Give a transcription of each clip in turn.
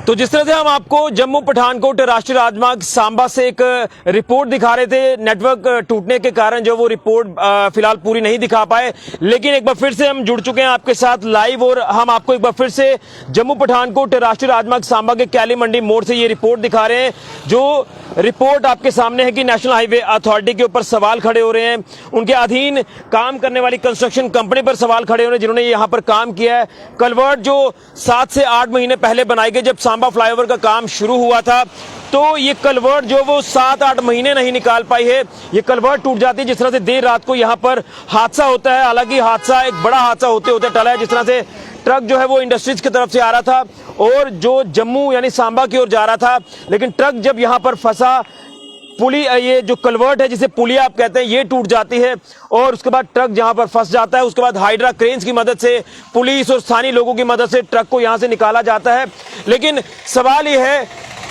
तो जिस तरह से हम आपको जम्मू पठानकोट राष्ट्रीय राजमार्ग सांबा से एक रिपोर्ट दिखा रहे थे, नेटवर्क टूटने के कारण जो वो रिपोर्ट फिलहाल पूरी नहीं दिखा पाए, लेकिन एक बार फिर से हम जुड़ चुके हैं आपके साथ लाइव और हम आपको एक बार फिर से जम्मू पठानकोट राष्ट्रीय राजमार्ग सांबा के कैली मंडी मोड़ से ये रिपोर्ट दिखा रहे हैं। जो रिपोर्ट आपके सामने है कि नेशनल हाईवे अथॉरिटी के ऊपर सवाल खड़े हो रहे हैं, उनके अधीन काम करने वाली कंस्ट्रक्शन कंपनी पर सवाल खड़े हो रहे हैं जिन्होंने यहाँ पर काम किया है। कलवर्ट जो 7 से 8 महीने पहले बनाई गई, जब सांबा फ्लाईओवर का काम शुरू हुआ था, तो ये कलवर्ट जो वो 7-8 महीने नहीं निकाल पाई है। ये कलवर्ट टूट जाती है। जिस तरह से देर रात को यहाँ पर हादसा होता है, हालांकि हादसा एक बड़ा हादसा होते होते टला है। जिस तरह से ट्रक जो है वो इंडस्ट्रीज की तरफ से आ रहा था और जो जम्मू यानी सांबा की ओर जा रहा था, लेकिन ट्रक जब यहाँ पर फंसा, पुली ये जो कलवर्ट है जिसे पुलिया आप कहते हैं, ये टूट जाती है और उसके बाद ट्रक जहां पर फंस जाता है। उसके बाद हाइड्रा क्रेन्स की मदद से, पुलिस और स्थानीय लोगों की मदद से ट्रक को यहां से निकाला जाता है। लेकिन सवाल ये है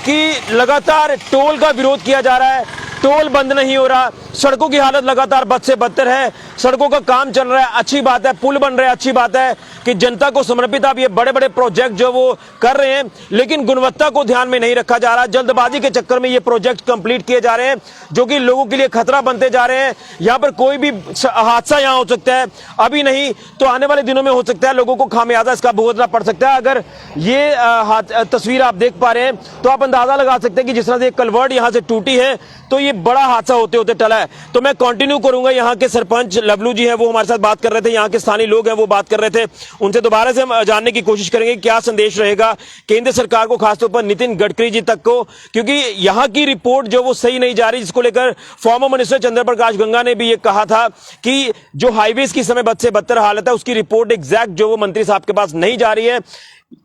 कि लगातार टोल का विरोध किया जा रहा है, टोल बंद नहीं हो रहा, सड़कों की हालत लगातार बद से बदतर है। सड़कों का काम चल रहा है, अच्छी बात है, पुल बन रहे हैं, अच्छी बात है कि जनता को समर्पित आप ये बड़े बड़े प्रोजेक्ट जो वो कर रहे हैं, लेकिन गुणवत्ता को ध्यान में नहीं रखा जा रहा। जल्दबाजी के चक्कर में ये प्रोजेक्ट कंप्लीट किए जा रहे हैं जो कि लोगों के लिए खतरा बनते जा रहे हैं। यहाँ पर कोई भी हादसा यहाँ हो सकता है, अभी नहीं तो आने वाले दिनों में हो सकता है। लोगों को खामियाजा इसका भुगतना पड़ सकता है। अगर ये तस्वीर आप देख पा रहे हैं तो आप अंदाजा लगा सकते हैं कि जिस तरह से कलवर्ट यहाँ से टूटी है तो ये बड़ा हादसा होते होते टला है। तो मैं कंटिन्यू करूंगा, यहाँ के सरपंच लवलू जी हैं वो हमारे साथ बात कर रहे थे, यहाँ के स्थानीय लोग हैं वो बात कर रहे थे, उनसे दोबारा से हम जानने की कोशिश करेंगे क्या संदेश रहेगा केंद्र सरकार को, खासतौर पर नितिन गडकरी जी तक को, क्योंकि यहाँ की रिपोर्ट जो वो सही नहीं जा रही, जिसको लेकर फॉर्मर मिनिस्टर चंद्र प्रकाश गंगा ने भी ये कहा था कि जो हाईवेज की समय बद से बदतर हालत है उसकी रिपोर्ट एग्जैक्ट जो वो मंत्री साहब के पास नहीं जा रही है।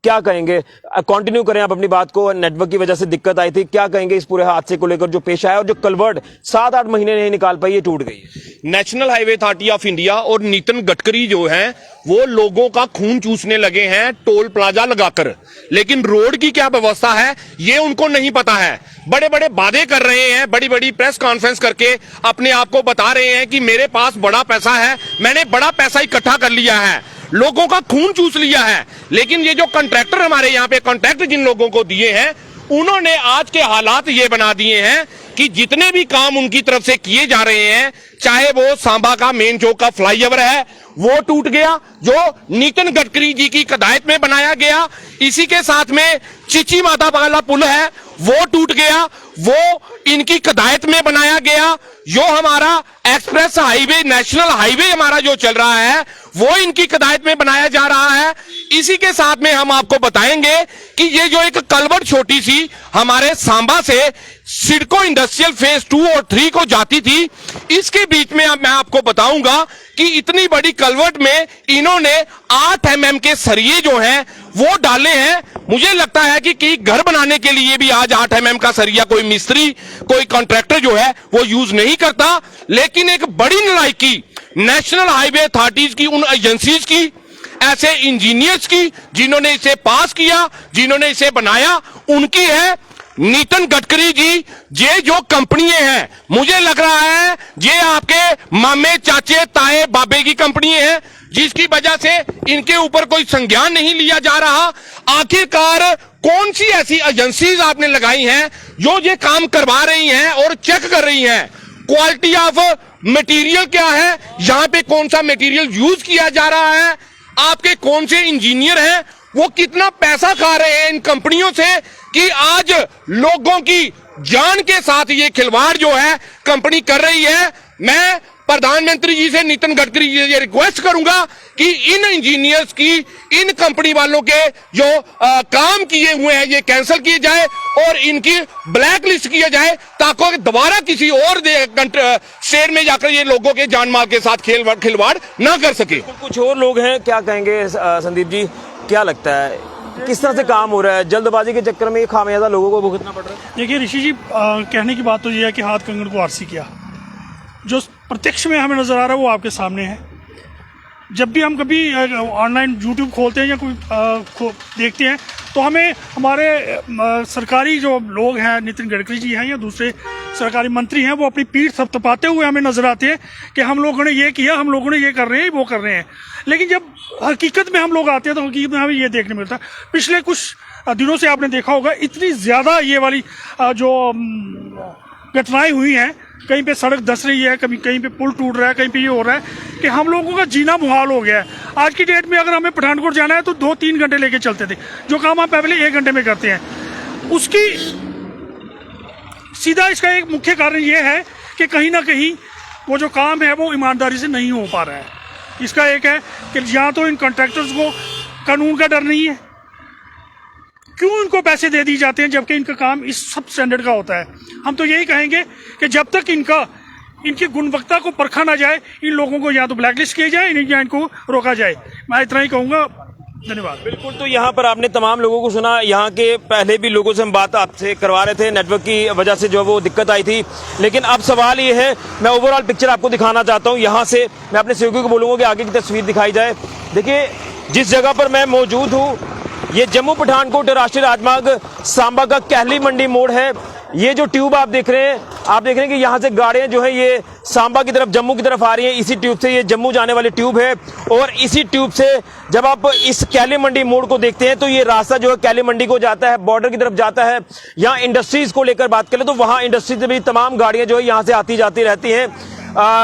क्या कहेंगे? कंटिन्यू करें आप अपनी बात को। नेटवर्क की वजह से दिक्कत आई थी, क्या कहेंगे इस पूरे हादसे को लेकर जो पेश आया और जो कलवर्ट 7-8 महीने नहीं निकाल पाई, ये टूट गई है? National highway authority of India और नितिन गडकरी जो हैं वो लोगों का खून चूसने लगे हैं टोल प्लाजा लगाकर, लेकिन रोड की क्या व्यवस्था है ये उनको नहीं पता है। बड़े बड़े वादे कर रहे हैं, बड़ी बड़ी प्रेस कॉन्फ्रेंस करके अपने आप को बता रहे हैं कि मेरे पास बड़ा पैसा है, मैंने बड़ा पैसा इकट्ठा कर लिया है, लोगों का खून चूस लिया है। लेकिन ये जो कॉन्ट्रैक्टर हमारे यहाँ पे कॉन्ट्रैक्ट जिन लोगों को दिए हैं, उन्होंने आज के हालात ये बना दिए हैं कि जितने भी काम उनकी तरफ से किए जा रहे हैं, चाहे वो सांबा का मेन चौक का फ्लाईओवर है वो टूट गया जो नितिन गडकरी जी की हिदायत में बनाया गया, इसी के साथ में चिची माता वाला पुल है वो टूट गया, वो इनकी हिदायत में बनाया गया। जो हमारा एक्सप्रेस हाईवे नेशनल हाईवे हमारा जो चल रहा है वो इनकी हिदायत में बनाया जा रहा है। इसी के साथ में हम आपको बताएंगे कि ये जो एक कलवर्ट छोटी सी हमारे सांबा से सिडको इंडस्ट्रियल फेज 2 और 3 को जाती थी, इसके बीच में अब मैं आपको बताऊंगा कि इतनी बड़ी कलवर्ट में इन्होंने 8 mm के सरिये जो हैं वो डाले हैं। मुझे लगता है कि घर बनाने के लिए भी आज 8 mm का सरिया कोई मिस्त्री, कोई कॉन्ट्रैक्टर जो है वो यूज नहीं करता। लेकिन एक बड़ी नालायकी नेशनल हाईवे अथॉरिटीज की, उन एजेंसीज की, ऐसे इंजीनियर्स की जिन्होंने इसे पास किया, जिन्होंने इसे बनाया, उनकी है। नितिन गडकरी जी, ये जो कंपनियां हैं मुझे लग रहा है ये आपके मामे चाचे ताए बाबे की कंपनी है, जिसकी वजह से इनके ऊपर कोई संज्ञान नहीं लिया जा रहा। आखिरकार कौन सी ऐसी एजेंसीज आपने लगाई हैं जो ये काम करवा रही हैं और चेक कर रही हैं? क्वालिटी ऑफ मटेरियल क्या है, यहां पे कौन सा मटेरियल यूज किया जा रहा है, आपके कौन से इंजीनियर हैं, वो कितना पैसा खा रहे हैं इन कंपनियों से कि आज लोगों की जान के साथ ये खिलवाड़ जो है कंपनी कर रही है। मैं प्रधानमंत्री जी से, नितिन गडकरी जी से रिक्वेस्ट करूंगा कि इन इंजीनियर्स की, इन कंपनी वालों के जो काम किए हुए हैं ये कैंसिल किए जाए और इनकी ब्लैक लिस्ट किया जाए, ताकि दोबारा किसी और स्टेट में जाकर ये लोगों के जान माल के साथ खिलवाड़ ना कर सके। कुछ और लोग हैं, क्या कहेंगे संदीप जी? क्या लगता है किस तरह से काम हो रहा है? जल्दबाजी के चक्कर में ये खामियाजा लोगों को भुगतना पड़ रहा है। देखिए ऋषि जी, कहने की बात तो ये है कि हाथ कंगन को आरसी किया, जो प्रत्यक्ष में हमें नजर आ रहा है वो आपके सामने है। जब भी हम कभी ऑनलाइन यूट्यूब खोलते हैं या कोई देखते हैं तो हमें हमारे सरकारी जो लोग हैं, नितिन गडकरी जी हैं या दूसरे सरकारी मंत्री हैं, वो अपनी पीठ थपथपाते हुए हमें नजर आते हैं कि हम लोगों ने ये किया, हम लोगों ने ये कर रहे हैं, वो कर रहे हैं। लेकिन जब हकीकत में हम लोग आते हैं तो हकीकत में हमें ये देखने मिलता है। पिछले कुछ दिनों से आपने देखा होगा इतनी ज़्यादा ये वाली जो घटनाएं हुई हैं, कहीं पे सड़क धंस रही है, कभी कहीं पे पुल टूट रहा है, कहीं पे ये हो रहा है कि हम लोगों का जीना मुहाल हो गया है। आज की डेट में अगर हमें पठानकोट जाना है तो 2-3 घंटे लेके चलते थे, जो काम हम पहले 1 घंटे में करते हैं। उसकी सीधा इसका एक मुख्य कारण ये है कि कहीं ना कहीं वो जो काम है वो ईमानदारी से नहीं हो पा रहा है। इसका एक है कि या तो इन कॉन्ट्रैक्टर्स को कानून का डर नहीं है, क्यों इनको पैसे दे दिए जाते हैं जबकि इनका काम इस सब स्टैंडर्ड का होता है। हम तो यही कहेंगे कि जब तक इनकी गुणवत्ता को परखा ना जाए, इन लोगों को या तो ब्लैकलिस्ट किया जाए या इनको रोका जाए। मैं इतना ही कहूँगा, धन्यवाद। बिल्कुल, तो यहाँ पर आपने तमाम लोगों को सुना। यहाँ के पहले भी लोगों से हम बात आपसे करवा रहे थे, नेटवर्क की वजह से जो वो दिक्कत आई थी, लेकिन अब सवाल ये है, मैं ओवरऑल पिक्चर आपको दिखाना चाहता हूँ। यहाँ से मैं अपने सहयोगी को बोलूँगा कि आगे की तस्वीर दिखाई जाए। देखिए, जिस जगह पर मैं मौजूद हूँ ये जम्मू पठानकोट राष्ट्रीय राजमार्ग सांबा का कहली मंडी मोड़ है। ये जो ट्यूब आप देख रहे हैं, कि यहाँ से गाड़ियां जो है ये सांबा की तरफ, जम्मू की तरफ आ रही हैं। इसी ट्यूब से ये जम्मू जाने वाली ट्यूब है, और इसी ट्यूब से जब आप इस कैली मंडी मोड़ को देखते हैं तो ये रास्ता जो है कैली मंडी को जाता है, बॉर्डर की तरफ जाता है। यहाँ इंडस्ट्रीज को लेकर बात करें तो वहाँ इंडस्ट्री से भी तमाम गाड़ियां जो है यहाँ से आती जाती रहती हैं,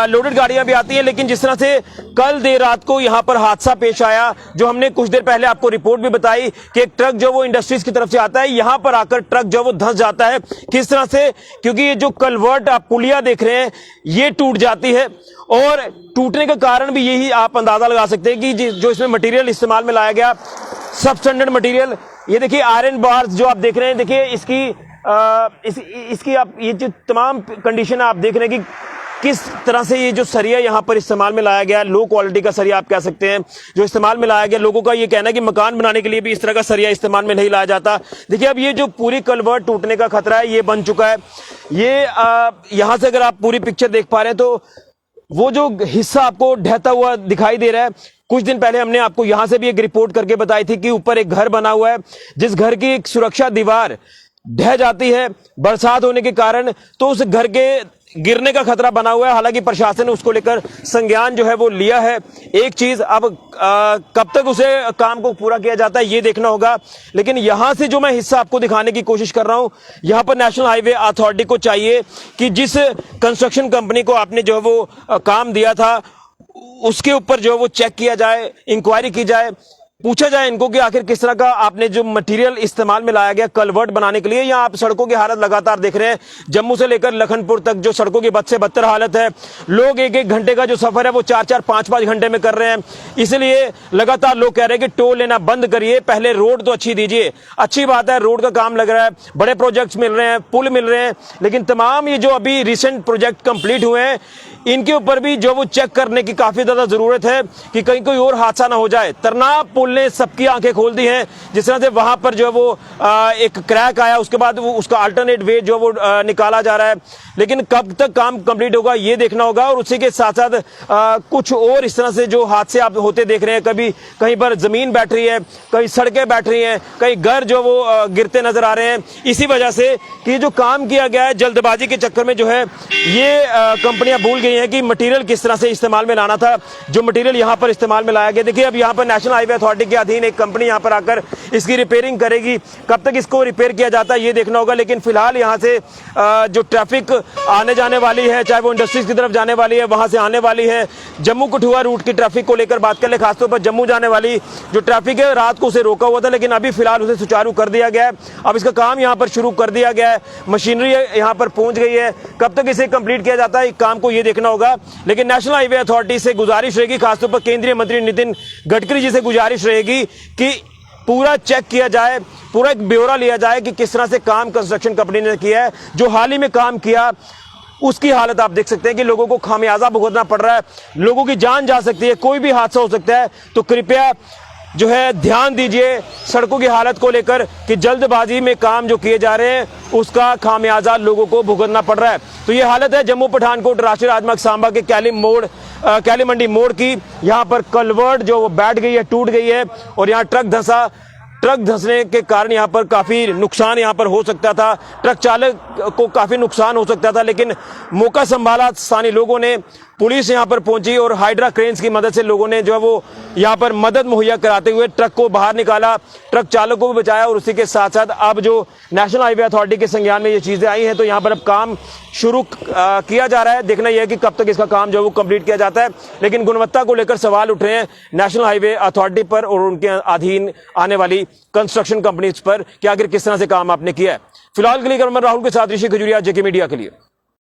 लोडेड गाड़ियां भी आती हैं। लेकिन जिस तरह से कल देर रात को यहां पर हादसा पेश आया, जो हमने कुछ देर पहले आपको रिपोर्ट भी बताई कि एक ट्रक जो वो इंडस्ट्रीज की तरफ से आता है, यहां पर आकर ट्रक जो वो धंस जाता है। किस तरह से, क्योंकि ये जो कलवर्ट आप पुलिया देख रहे हैं ये टूट जाती है, और टूटने का कारण भी यही आप अंदाजा लगा सकते हैं कि जो इसमें मटेरियल इस्तेमाल में लाया गया, सब स्टैंडर्ड मटेरियल। ये देखिए आयरन बार्स जो आप देख रहे हैं, देखिए इसकी आप ये जो तमाम कंडीशन आप देख रहे हैं कि किस तरह से ये जो सरिया यहाँ पर इस्तेमाल में लाया गया, लो क्वालिटी का सरिया आप कह सकते हैं जो इस्तेमाल में लाया गया। लोगों का ये कहना है कि मकान बनाने के लिए भी इस तरह का सरिया इस्तेमाल में नहीं लाया जाता। देखिए, अब ये जो पूरी कलवर्ट टूटने का खतरा है ये बन चुका है। ये यहाँ से अगर आप पूरी पिक्चर देख पा रहे हैं तो वो जो हिस्सा आपको ढहता हुआ दिखाई दे रहा है, कुछ दिन पहले हमने आपको यहां से भी एक रिपोर्ट करके बताई थी कि ऊपर एक घर बना हुआ है, जिस घर की एक सुरक्षा दीवार ढह जाती है बरसात होने के कारण, तो उस घर के गिरने का खतरा बना हुआ है। हालांकि प्रशासन ने उसको लेकर संज्ञान जो है वो लिया है। एक चीज, अब कब तक उसे काम को पूरा किया जाता है ये देखना होगा। लेकिन यहां से जो मैं हिस्सा आपको दिखाने की कोशिश कर रहा हूं, यहां पर नेशनल हाईवे अथॉरिटी को चाहिए कि जिस कंस्ट्रक्शन कंपनी को आपने जो है वो काम दिया था उसके ऊपर जो है वो चेक किया जाए, इंक्वायरी की जाए, पूछा जाए इनको कि आखिर किस तरह का आपने जो मटेरियल इस्तेमाल में लाया गया कलवर्ट बनाने के लिए। यहाँ आप सड़कों की हालत लगातार देख रहे हैं, जम्मू से लेकर लखनपुर तक जो सड़कों की बद से बदतर हालत है। लोग 1-1 घंटे का जो सफर है वो 4-4, 5-5 घंटे में कर रहे हैं। इसलिए लगातार लोग कह रहे हैं कि टोल लेना बंद करिए, पहले रोड तो अच्छी दीजिए। अच्छी बात है, रोड का काम लग रहा है, बड़े प्रोजेक्ट्स मिल रहे हैं, पुल मिल रहे हैं, लेकिन तमाम ये जो अभी रिसेंट प्रोजेक्ट कंप्लीट हुए हैं इनके ऊपर भी जो वो चेक करने की काफी ज्यादा जरूरत है कि कहीं कोई और हादसा ना हो जाए। तरनाह पुल ने सबकी आंखें खोल दी हैं। जिस तरह से वहां पर जो है वो एक क्रैक आया, उसके बाद वो उसका अल्टरनेट वे जो वो निकाला जा रहा है, लेकिन कब तक काम कंप्लीट होगा ये देखना होगा। और उसी के साथ साथ कुछ और इस तरह से जो हादसे आप होते देख रहे हैं, कभी कहीं पर जमीन बैठ रही है, कहीं सड़कें बैठ रही हैं, कहीं घर जो वो गिरते नजर आ रहे हैं, इसी वजह से कि जो काम किया गया है जल्दबाजी के चक्कर में जो है ये कंपनियां भूल गई हैं कि मटेरियल किस तरह से इस्तेमाल में लाना था, जो मटेरियल यहां पर इस्तेमाल में लाया गया। देखिए, अब यहां पर नेशनल हाईवे अथॉरिटी के अधीन एक कंपनी यहां पर आकर इसकी रिपेयरिंग करेगी। कब तक इसको रिपेयर किया जाता है ये देखना होगा। लेकिन फिलहाल यहां से जो ट्रैफिक आने जाने वाली है, चाहे वो इंडस्ट्रीज की तरफ जाने वाली है, वहां से आने वाली है, जम्मू कठुआ रूट की ट्रैफिक को लेकर बात कर ले, खासतौर पर जम्मू जाने वाली जो ट्रैफिक है, रात को उसे रोका हुआ था, लेकिन अभी फिलहाल उसे सुचारू कर दिया गया है। अब इसका काम यहां पर शुरू कर दिया गया है, मशीनरी यहां पर पहुंच गई है। कब तक इसे कंप्लीट किया जाता है काम को ये देखना होगा। लेकिन नेशनल हाईवे अथॉरिटी से गुजारिश रहेगी, खासतौर पर केंद्रीय मंत्री नितिन गडकरी जी से गुजारिश रहेगी कि पूरा चेक किया जाए, पूरा एक ब्यौरा लिया जाए कि किस तरह से काम कंस्ट्रक्शन कंपनी ने किया है। जो हाल ही में काम किया उसकी हालत आप देख सकते हैं कि लोगों को खामियाजा भुगतना पड़ रहा है, लोगों की जान जा सकती है, कोई भी हादसा हो सकता है। तो कृपया जो है ध्यान दीजिए सड़कों की हालत को लेकर कि जल्दबाजी में काम जो किए जा रहे हैं उसका खामियाजा लोगों को भुगतना पड़ रहा है। तो ये हालत है जम्मू पठानकोट राष्ट्रीय राजमार्ग सांबा के कैली मंडी मोड़ की। यहाँ पर कलवर्ट जो वो बैठ गई है, टूट गई है, और यहाँ ट्रक धंसने के कारण यहाँ पर काफी नुकसान यहाँ पर हो सकता था, ट्रक चालक को काफी नुकसान हो सकता था। लेकिन मौका संभाला स्थानीय लोगों ने, पुलिस यहाँ पर पहुंची और हाइड्रा क्रेन्स की मदद से लोगों ने जो है वो यहाँ पर मदद मुहैया कराते हुए ट्रक को बाहर निकाला, ट्रक चालक को भी बचाया। और उसी के साथ साथ अब जो नेशनल हाईवे अथॉरिटी के संज्ञान में ये चीजें आई हैं तो यहाँ पर अब काम शुरू किया जा रहा है। देखना यह है कि कब तक इसका काम जो है वो कंप्लीट किया जाता है, लेकिन गुणवत्ता को लेकर सवाल उठ रहे हैं नेशनल हाईवे अथॉरिटी पर और उनके अधीन आने वाली कंस्ट्रक्शन कंपनीज पर कि आखिर किस तरह से काम आपने किया है। फिलहाल के लिए कैमरामैन राहुल के साथ ऋषि खजूरिया, जेके मीडिया के लिए।